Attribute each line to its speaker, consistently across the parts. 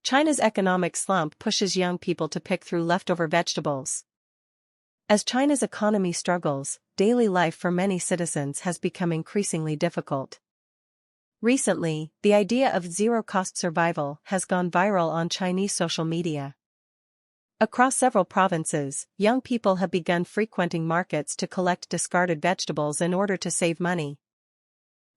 Speaker 1: China's economic slump pushes young people to pick through leftover vegetables. As China's economy struggles, daily life for many citizens has become increasingly difficult. Recently, the idea of zero-cost survival has gone viral on Chinese social media. Across several provinces, young people have begun frequenting markets to collect discarded vegetables in order to save money.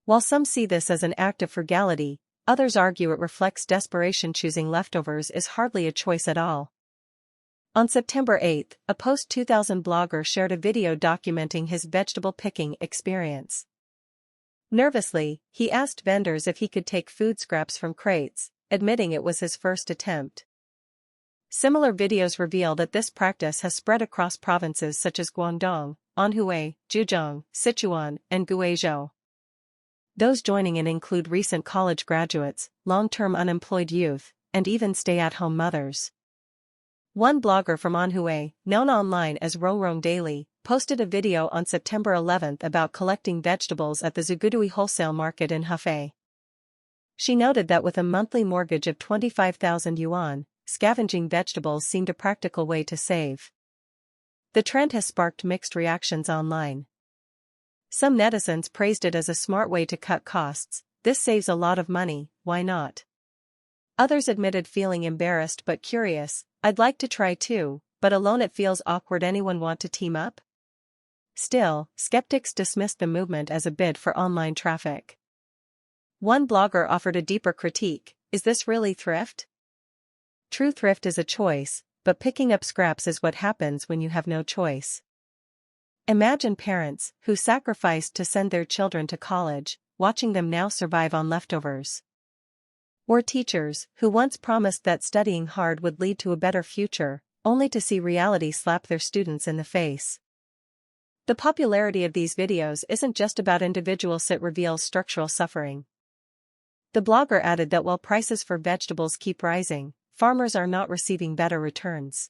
Speaker 1: While some see this as an act of frugality, others argue it reflects desperation. Choosing leftovers is hardly a choice at all. On September 8, a post-2000 blogger shared a video documenting his vegetable picking experience. Nervously, he asked vendors if he could take food scraps from crates, admitting it was his first attempt. Similar videos reveal that this practice has spread across provinces such as Guangdong, Anhui, Zhejiang, Sichuan, and Guizhou. Those joining in include recent college graduates, long-term unemployed youth, and even stay-at-home mothers. One blogger from Anhui, known online as Rorong Daily, posted a video on September 11 about collecting vegetables at the Zugudui wholesale market in Hefei. She noted that with a monthly mortgage of 25,000 yuan, scavenging vegetables seemed a practical way to save. The trend has sparked mixed reactions online. Some netizens praised it as a smart way to cut costs. This saves a lot of money, why not? Others admitted feeling embarrassed but curious. I'd like to try too, but alone it feels awkward. Anyone want to team up? Still, skeptics dismissed the movement as a bid for online traffic. One blogger offered a deeper critique: is this really thrift? True thrift is a choice, but picking up scraps is what happens when you have no choice. Imagine parents who sacrificed to send their children to college, watching them now survive on leftovers. Or teachers who once promised that studying hard would lead to a better future, only to see reality slap their students in the face. The popularity of these videos isn't just about individuals, it reveals structural suffering. The blogger added that while prices for vegetables keep rising, farmers are not receiving better returns.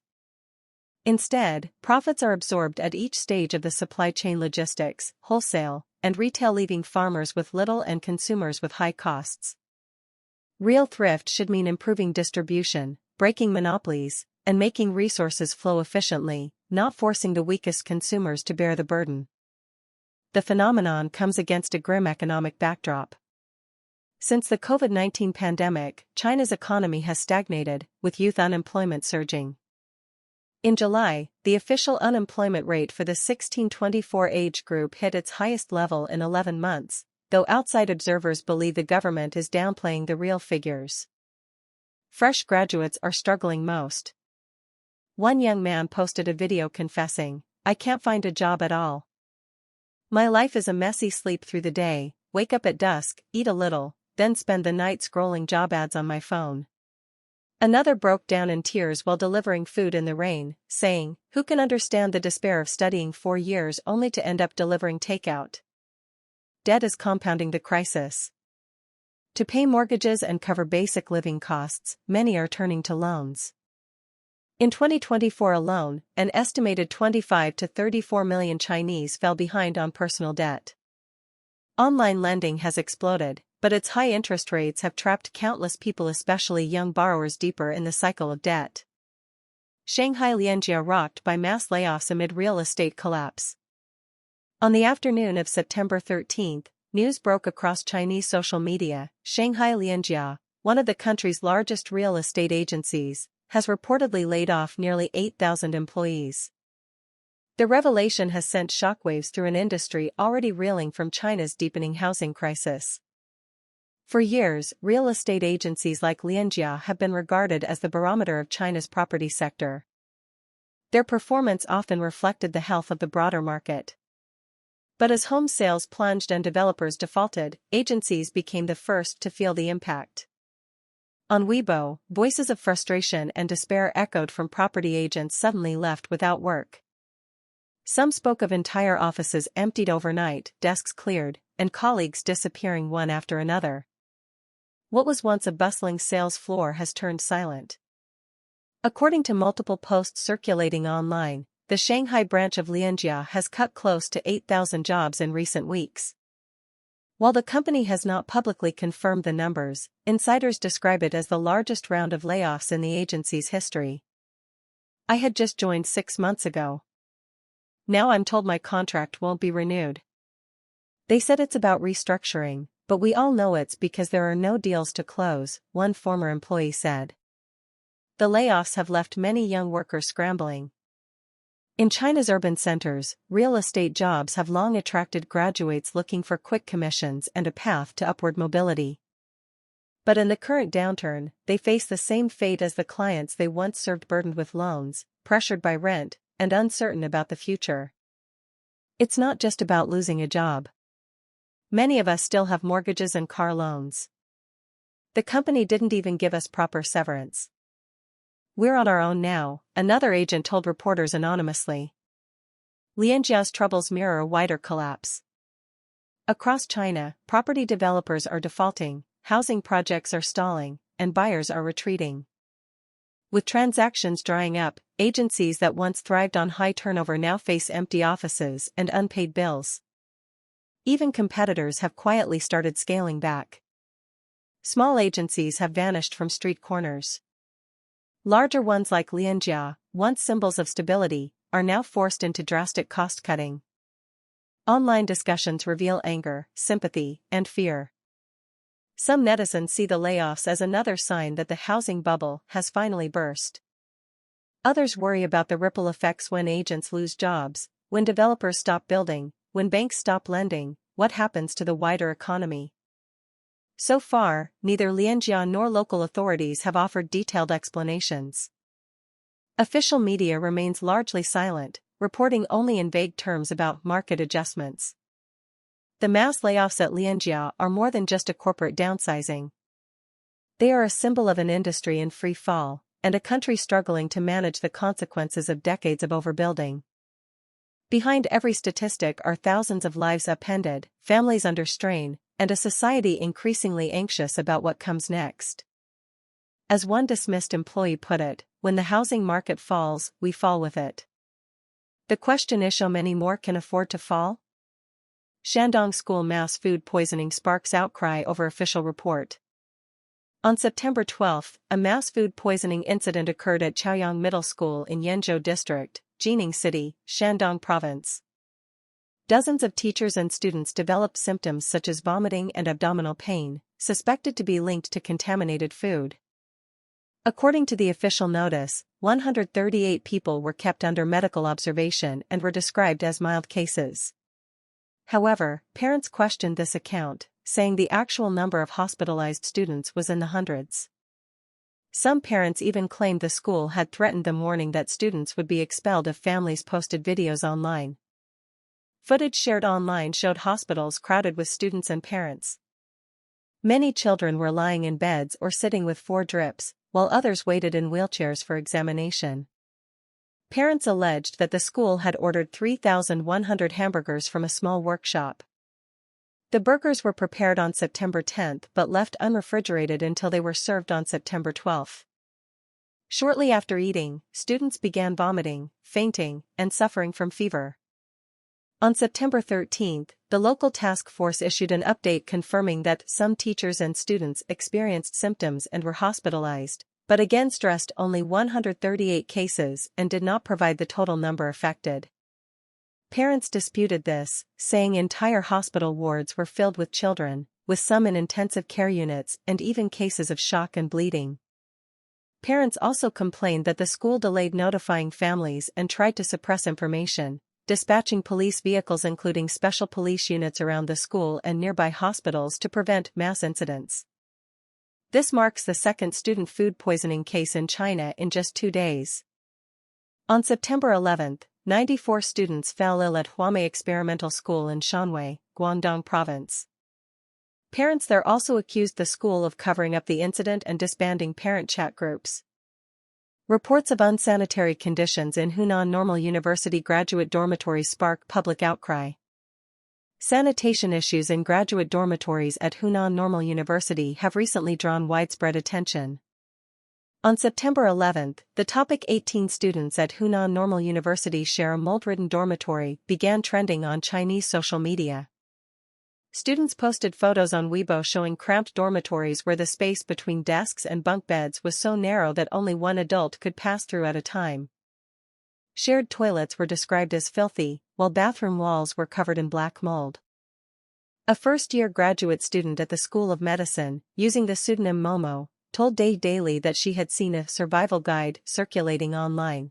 Speaker 1: Instead, profits are absorbed at each stage of the supply chain: logistics, wholesale, and retail, leaving farmers with little and consumers with high costs. Real thrift should mean improving distribution, breaking monopolies, and making resources flow efficiently, not forcing the weakest consumers to bear the burden. The phenomenon comes against a grim economic backdrop. Since the COVID-19 pandemic, China's economy has stagnated, with youth unemployment surging. In July, the official unemployment rate for the 16-24 age group hit its highest level in 11 months, though outside observers believe the government is downplaying the real figures. Fresh graduates are struggling most. One young man posted a video confessing, "I can't find a job at all. My life is a messy: sleep through the day, wake up at dusk, eat a little, then spend the night scrolling job ads on my phone." Another broke down in tears while delivering food in the rain, saying, "Who can understand the despair of studying 4 years only to end up delivering takeout?" Debt is compounding the crisis. To pay mortgages and cover basic living costs, many are turning to loans. In 2024 alone, an estimated 25 to 34 million Chinese fell behind on personal debt. Online lending has exploded, but its high interest rates have trapped countless people, especially young borrowers, deeper in the cycle of debt. Shanghai Lianjia rocked by mass layoffs amid real estate collapse. On the afternoon of September 13, news broke across Chinese social media. Shanghai Lianjia, one of the country's largest real estate agencies, has reportedly laid off nearly 8,000 employees. The revelation has sent shockwaves through an industry already reeling from China's deepening housing crisis. For years, real estate agencies like Lianjia have been regarded as the barometer of China's property sector. Their performance often reflected the health of the broader market. But as home sales plunged and developers defaulted, agencies became the first to feel the impact. On Weibo, voices of frustration and despair echoed from property agents suddenly left without work. Some spoke of entire offices emptied overnight, desks cleared, and colleagues disappearing one after another. What was once a bustling sales floor has turned silent. According to multiple posts circulating online, the Shanghai branch of Lianjia has cut close to 8,000 jobs in recent weeks. While the company has not publicly confirmed the numbers, insiders describe it as the largest round of layoffs in the agency's history. "I had just joined 6 months ago. Now I'm told my contract won't be renewed. They said it's about restructuring, but we all know it's because there are no deals to close," one former employee said. The layoffs have left many young workers scrambling. In China's urban centers, real estate jobs have long attracted graduates looking for quick commissions and a path to upward mobility. But in the current downturn, they face the same fate as the clients they once served, burdened with loans, pressured by rent, and uncertain about the future. It's not just about losing a job. Many of us still have mortgages and car loans. The company didn't even give us proper severance. We're on our own now, another agent told reporters anonymously. Lianjia's troubles mirror a wider collapse. Across China, property developers are defaulting, housing projects are stalling, and buyers are retreating. With transactions drying up, agencies that once thrived on high turnover now face empty offices and unpaid bills. Even competitors have quietly started scaling back. Small agencies have vanished from street corners. Larger ones like Lianjia, once symbols of stability, are now forced into drastic cost-cutting. Online discussions reveal anger, sympathy, and fear. Some netizens see the layoffs as another sign that the housing bubble has finally burst. Others worry about the ripple effects when agents lose jobs, when developers stop building, when banks stop lending. What happens to the wider economy? So far, neither Lianjia nor local authorities have offered detailed explanations. Official media remains largely silent, reporting only in vague terms about market adjustments. The mass layoffs at Lianjia are more than just a corporate downsizing. They are a symbol of an industry in free fall, and a country struggling to manage the consequences of decades of overbuilding. Behind every statistic are thousands of lives upended, families under strain, and a society increasingly anxious about what comes next. As one dismissed employee put it, "When the housing market falls, we fall with it." The question is, how many more can afford to fall? Shandong school mass food poisoning sparks outcry over official report. On September 12, a mass food poisoning incident occurred at Chaoyang Middle School in Yenzhou District, Jining City, Shandong Province. Dozens of teachers and students developed symptoms such as vomiting and abdominal pain, suspected to be linked to contaminated food. According to the official notice, 138 people were kept under medical observation and were described as mild cases. However, parents questioned this account, saying the actual number of hospitalized students was in the hundreds. Some parents even claimed the school had threatened them, warning that students would be expelled if families posted videos online. Footage shared online showed hospitals crowded with students and parents. Many children were lying in beds or sitting with 4 drips, while others waited in wheelchairs for examination. Parents alleged that the school had ordered 3,100 hamburgers from a small workshop. The burgers were prepared on September 10 but left unrefrigerated until they were served on September 12. Shortly after eating, students began vomiting, fainting, and suffering from fever. On September 13, the local task force issued an update confirming that some teachers and students experienced symptoms and were hospitalized, but again stressed only 138 cases and did not provide the total number affected. Parents disputed this, saying entire hospital wards were filled with children, with some in intensive care units and even cases of shock and bleeding. Parents also complained that the school delayed notifying families and tried to suppress information, dispatching police vehicles including special police units around the school and nearby hospitals to prevent mass incidents. This marks the second student food poisoning case in China in just 2 days. On September 11, 94 students fell ill at Huamei Experimental School in Shanwei, Guangdong Province. Parents there also accused the school of covering up the incident and disbanding parent chat groups. Reports of unsanitary conditions in Hunan Normal University graduate dormitories spark public outcry. Sanitation issues in graduate dormitories at Hunan Normal University have recently drawn widespread attention. On September 11, the topic 18 students at Hunan Normal University share a mold-ridden dormitory began trending on Chinese social media. Students posted photos on Weibo showing cramped dormitories where the space between desks and bunk beds was so narrow that only one adult could pass through at a time. Shared toilets were described as filthy, while bathroom walls were covered in black mold. A first-year graduate student at the School of Medicine, using the pseudonym Momo, told Day Daily that she had seen a survival guide circulating online.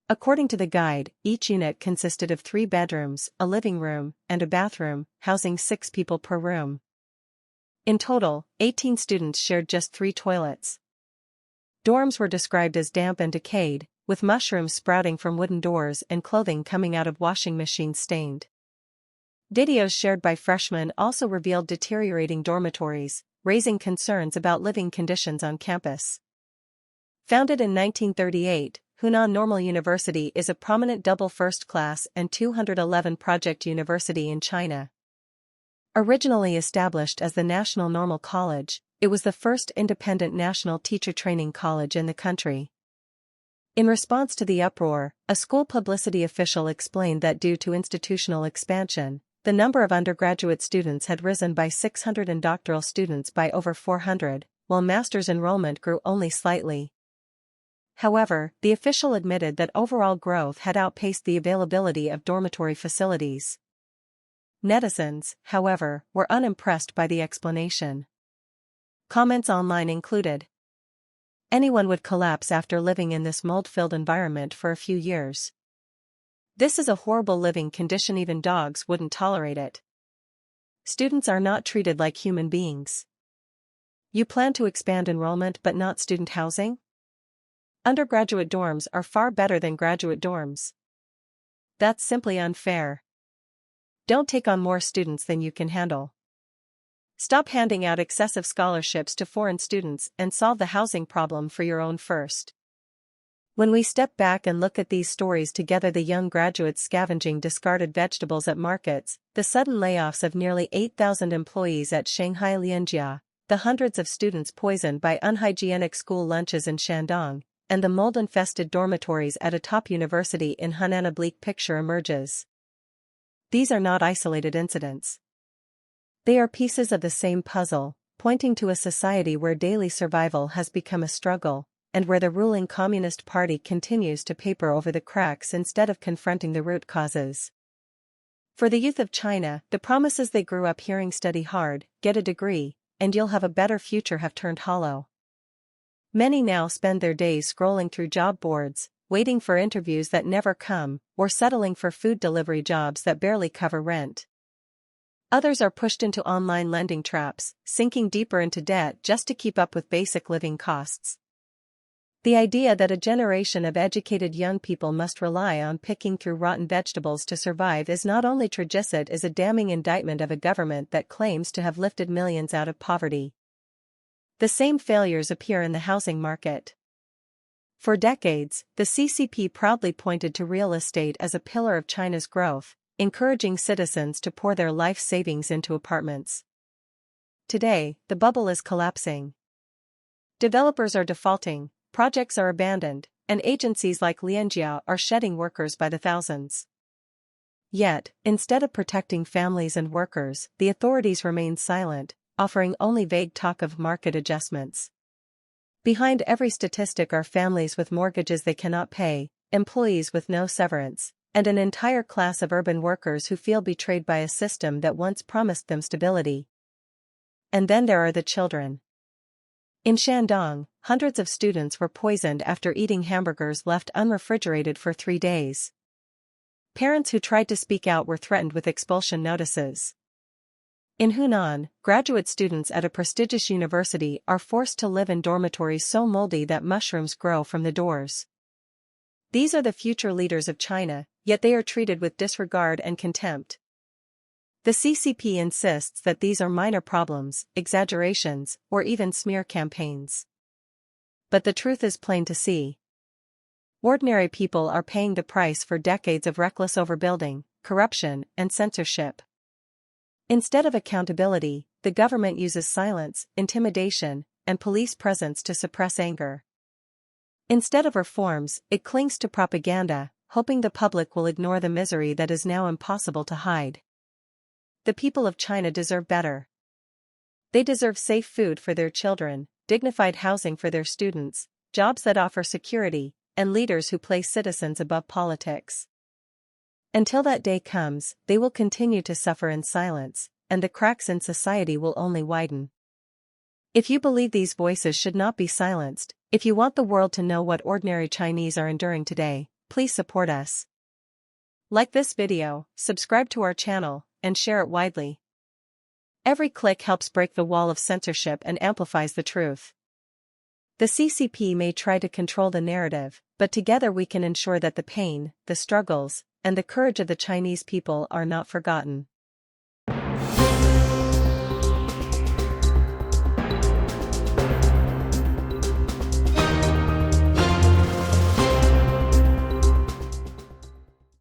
Speaker 1: According to the guide, each unit consisted of 3 bedrooms, a living room, and a bathroom, housing 6 people per room. In total, 18 students shared just 3 toilets. Dorms were described as damp and decayed, with mushrooms sprouting from wooden doors and clothing coming out of washing machines stained. Videos shared by freshmen also revealed deteriorating dormitories, raising concerns about living conditions on campus. Founded in 1938, Hunan Normal University is a prominent double first-class and 211 project university in China. Originally established as the National Normal College, it was the first independent national teacher training college in the country. In response to the uproar, a school publicity official explained that due to institutional expansion, the number of undergraduate students had risen by 600 and doctoral students by over 400, while master's enrollment grew only slightly. However, the official admitted that overall growth had outpaced the availability of dormitory facilities. Netizens, however, were unimpressed by the explanation. Comments online included, "Anyone would collapse after living in this mold-filled environment for a few years. This is a horrible living condition, even dogs wouldn't tolerate it. Students are not treated like human beings. You plan to expand enrollment but not student housing? Undergraduate dorms are far better than graduate dorms. That's simply unfair. Don't take on more students than you can handle. Stop handing out excessive scholarships to foreign students and solve the housing problem for your own first." When we step back and look at these stories together, the young graduates scavenging discarded vegetables at markets, the sudden layoffs of nearly 8,000 employees at Shanghai Lianjia, the hundreds of students poisoned by unhygienic school lunches in Shandong, and the mold-infested dormitories at a top university in Hunan, a bleak picture emerges. These are not isolated incidents. They are pieces of the same puzzle, pointing to a society where daily survival has become a struggle, and where the ruling Communist Party continues to paper over the cracks instead of confronting the root causes. For the youth of China, the promises they grew up hearing, "study hard, get a degree, and you'll have a better future," have turned hollow. Many now spend their days scrolling through job boards, waiting for interviews that never come, or settling for food delivery jobs that barely cover rent. Others are pushed into online lending traps, sinking deeper into debt just to keep up with basic living costs. The idea that a generation of educated young people must rely on picking through rotten vegetables to survive is not only tragic, it is a damning indictment of a government that claims to have lifted millions out of poverty. The same failures appear in the housing market. For decades, the CCP proudly pointed to real estate as a pillar of China's growth, encouraging citizens to pour their life savings into apartments. Today, the bubble is collapsing. Developers are defaulting, projects are abandoned, and agencies like Lianjia are shedding workers by the thousands. Yet, instead of protecting families and workers, the authorities remain silent, offering only vague talk of market adjustments. Behind every statistic are families with mortgages they cannot pay, employees with no severance, and an entire class of urban workers who feel betrayed by a system that once promised them stability. And then there are the children. In Shandong, hundreds of students were poisoned after eating hamburgers left unrefrigerated for 3 days. Parents who tried to speak out were threatened with expulsion notices. In Hunan, graduate students at a prestigious university are forced to live in dormitories so moldy that mushrooms grow from the doors. These are the future leaders of China, yet they are treated with disregard and contempt. The CCP insists that these are minor problems, exaggerations, or even smear campaigns. But the truth is plain to see. Ordinary people are paying the price for decades of reckless overbuilding, corruption, and censorship. Instead of accountability, the government uses silence, intimidation, and police presence to suppress anger. Instead of reforms, it clings to propaganda, hoping the public will ignore the misery that is now impossible to hide. The people of China deserve better. They deserve safe food for their children, dignified housing for their students, jobs that offer security, and leaders who place citizens above politics. Until that day comes, they will continue to suffer in silence, and the cracks in society will only widen. If you believe these voices should not be silenced, if you want the world to know what ordinary Chinese are enduring today, please support us. Like this video, subscribe to our channel, and share it widely. Every click helps break the wall of censorship and amplifies the truth. The CCP may try to control the narrative, but together we can ensure that the pain, the struggles, and the courage of the Chinese people are not forgotten.